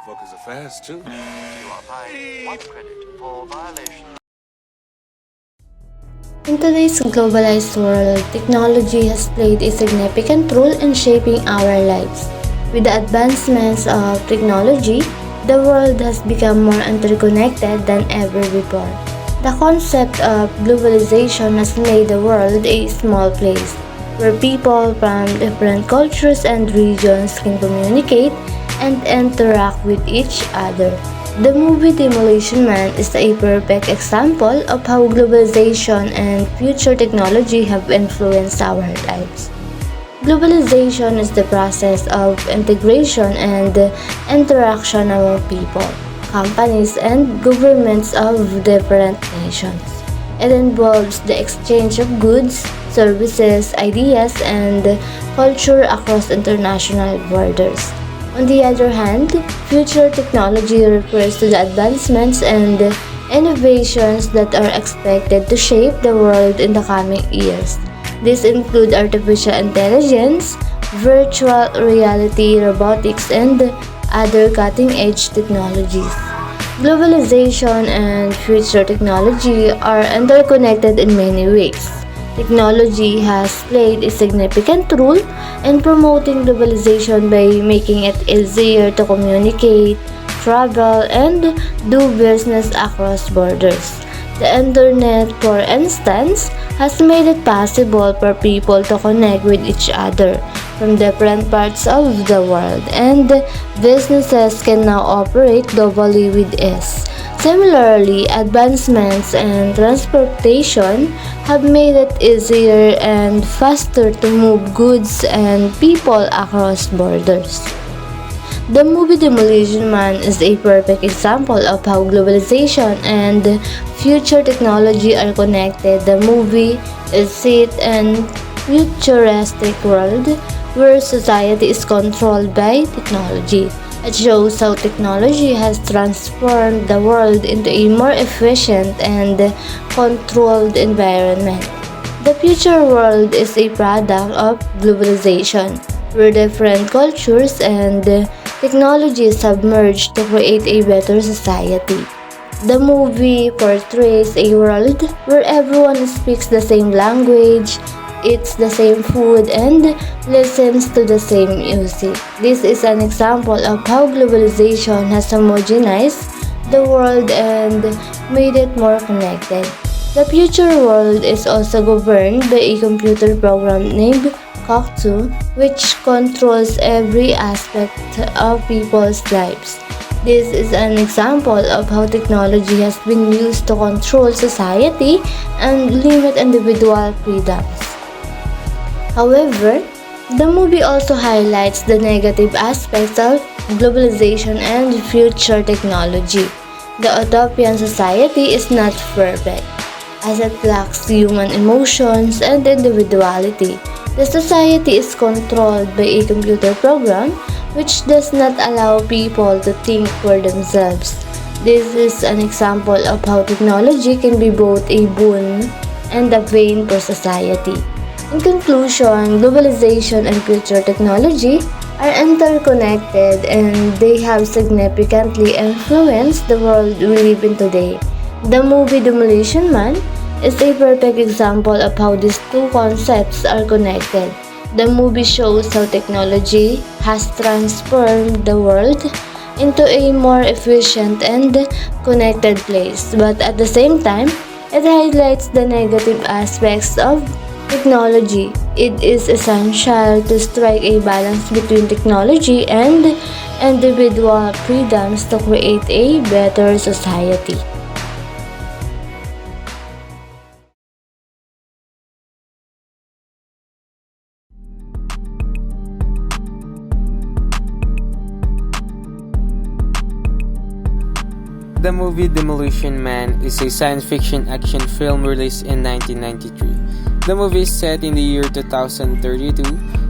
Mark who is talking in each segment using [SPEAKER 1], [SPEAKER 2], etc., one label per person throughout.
[SPEAKER 1] Fuckers are fast, too.
[SPEAKER 2] You are fined 1 credit for violation.
[SPEAKER 3] In today's globalized world, technology has played a significant role in shaping our lives. With the advancements of technology, the world has become more interconnected than ever before. The concept of globalization has made the world a small place where people from different cultures and regions can communicate and interact with each other. The movie Demolition Man is a perfect example of how globalization and future technology have influenced our lives. Globalization is the process of integration and interaction among people, companies, and governments of different nations. It involves the exchange of goods, services, ideas, and culture across international borders. On the other hand, future technology refers to the advancements and innovations that are expected to shape the world in the coming years. These include artificial intelligence, virtual reality, robotics, and other cutting-edge technologies. Globalization and future technology are interconnected in many ways. Technology has played a significant role in promoting globalization by making it easier to communicate, travel, and do business across borders. The internet, for instance, has made it possible for people to connect with each other from different parts of the world, and businesses can now operate globally with ease. Similarly, advancements in transportation have made it easier and faster to move goods and people across borders. The movie Demolition Man is a perfect example of how globalization and future technology are connected. The movie is set in futuristic world where society is controlled by technology. It shows how technology has transformed the world into a more efficient and controlled environment. The future world is a product of globalization, where different cultures and technologies have merged to create a better society. The movie portrays a world where everyone speaks the same language, eats the same food, and listens to the same music. This is an example of how globalization has homogenized the world and made it more connected. The future world is also governed by a computer program named Cocteau, which controls every aspect of people's lives. This is an example of how technology has been used to control society and limit individual freedoms. However, the movie also highlights the negative aspects of globalization and future technology. The utopian society is not perfect, as it lacks human emotions and individuality. The society is controlled by a computer program which does not allow people to think for themselves. This is an example of how technology can be both a boon and a bane for society. In conclusion, globalization and future technology are interconnected and they have significantly influenced the world we live in today. The movie Demolition Man is a perfect example of how these two concepts are connected. The movie shows how technology has transformed the world into a more efficient and connected place, but at the same time, it highlights the negative aspects of technology. It is essential to strike a balance between technology and individual freedoms to create a better society.
[SPEAKER 4] The movie Demolition Man is a science fiction action film released in 1993. The movie is set in the year 2032,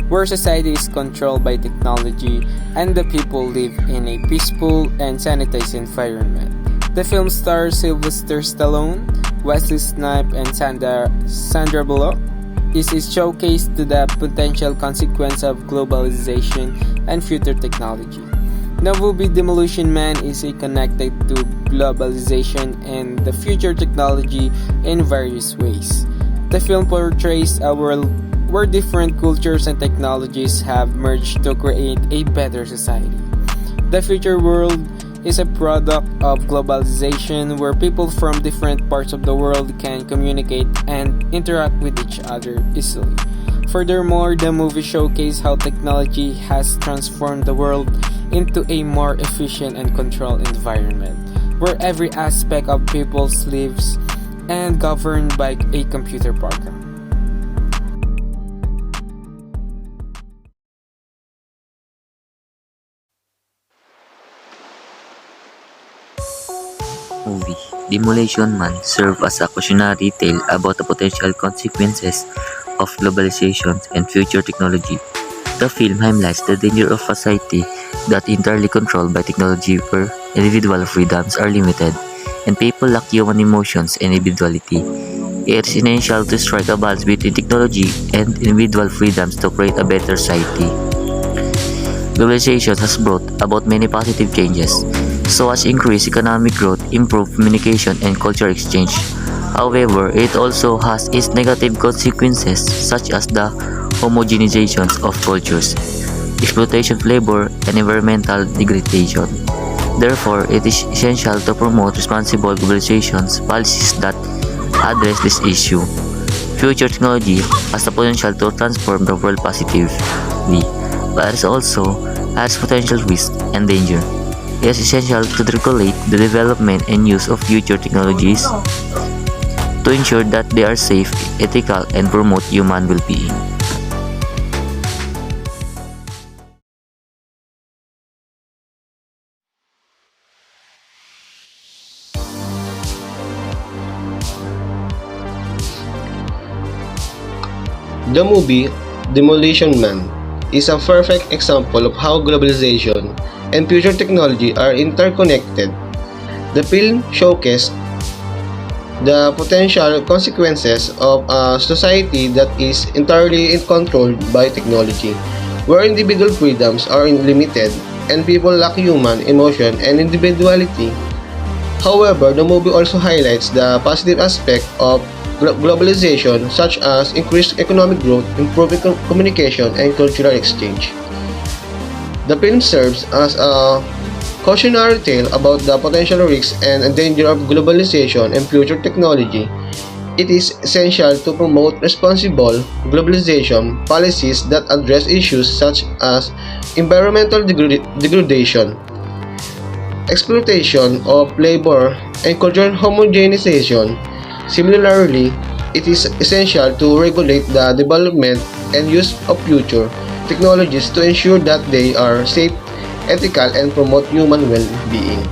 [SPEAKER 4] where society is controlled by technology and the people live in a peaceful and sanitized environment. The film stars Sylvester Stallone, Wesley Snipes, and Sandra Bullock. This is showcased to the potential consequence of globalization and future technology. The movie Demolition Man is connected to globalization and the future technology in various ways. The film portrays a world where different cultures and technologies have merged to create a better society. The future world is a product of globalization where people from different parts of the world can communicate and interact with each other easily. Furthermore, the movie showcases how technology has transformed the world into a more efficient and controlled environment, where every aspect of people's lives and governed by a computer program.
[SPEAKER 1] Movie Demolition Man served as a cautionary tale about the potential consequences of globalization and future technology. The film highlights the danger of a society that is entirely controlled by technology where individual freedoms are limited and people lack human emotions and individuality. It is essential to strike a balance between technology and individual freedoms to create a better society. Globalization has brought about many positive changes, so as increased economic growth, improved communication, and cultural exchange. However, it also has its negative consequences such as the homogenization of cultures, exploitation of labor, and environmental degradation. Therefore, it is essential to promote responsible globalization policies that address this issue. Future technology has the potential to transform the world positively, but it also has potential risks and danger. It is essential to regulate the development and use of future technologies to ensure that they are safe, ethical, and promote human well-being.
[SPEAKER 5] The movie Demolition Man is a perfect example of how globalization and future technology are interconnected. The film showcased the potential consequences of a society that is entirely controlled by technology, where individual freedoms are limited and people lack human emotion and individuality. However, the movie also highlights the positive aspect of globalization, such as increased economic growth, improved communication, and cultural exchange. The film serves as a cautionary tale about the potential risks and danger of globalization and future technology. It is essential to promote responsible globalization policies that address issues such as environmental degradation, exploitation of labor, and cultural homogenization. Similarly, it is essential to regulate the development and use of future technologies to ensure that they are safe, ethical, and promote human well-being.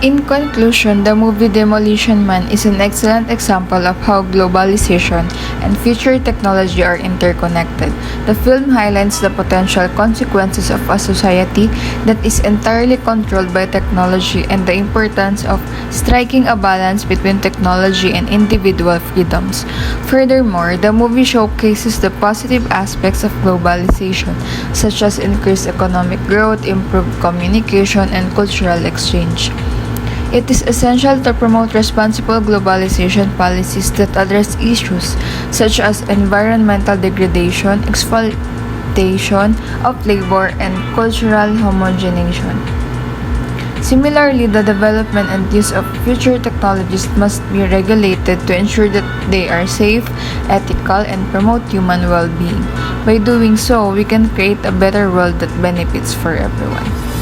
[SPEAKER 6] In conclusion, the movie Demolition Man is an excellent example of how globalization and future technology are interconnected. The film highlights the potential consequences of a society that is entirely controlled by technology and the importance of striking a balance between technology and individual freedoms. Furthermore, the movie showcases the positive aspects of globalization, such as increased economic growth, improved communication, and cultural exchange. It is essential to promote responsible globalization policies that address issues such as environmental degradation, exploitation of labor, and cultural homogenization. Similarly, the development and use of future technologies must be regulated to ensure that they are safe, ethical, and promote human well-being. By doing so, we can create a better world that benefits for everyone.